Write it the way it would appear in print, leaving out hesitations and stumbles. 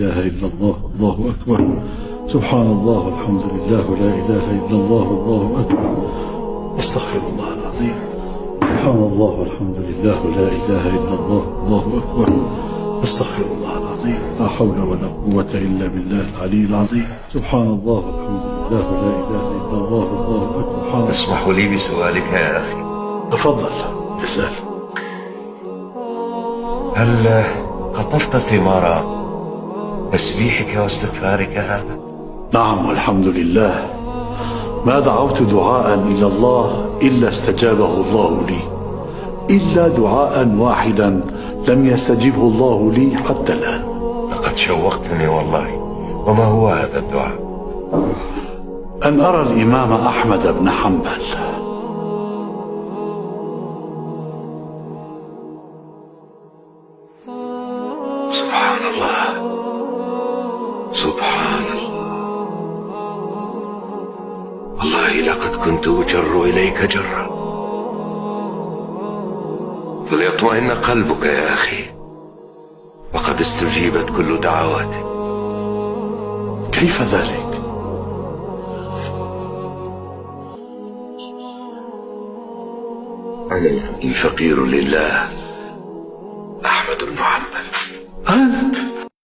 إله إلا الله، الله أكبر. سبحان الله والحمد لله ولا إله إلا الله، الله أكبر. أستغفر الله العظيم. سبحان الله والحمد لله ولا إله إلا الله، الله أكبر. أستغفر الله العظيم. لا حول ولا قوة إلا بالله العلي العظيم. سبحان الله والحمد لله ولا إله إلا الله، الله أكبر. اسمح لي بسؤالك يا أخي. تفضل اسأل. هل قطفت ثمار تسبيحك واستغفارك هذا؟ نعم والحمد لله. ما دعوت دعاء إلى الله إلا استجابه الله لي، إلا دعاء واحدا لم يستجبه الله لي حتى الآن. لقد شوقتني والله. وما هو هذا الدعاء؟ أن أرى الإمام أحمد بن حنبل. سبحان الله، سبحان الله. والله لقد كنت أجر إليك جرا. فليطمئن قلبك يا أخي، وقد استجيبت كل دعواتك. كيف ذلك؟ أنا عبد فقير لله،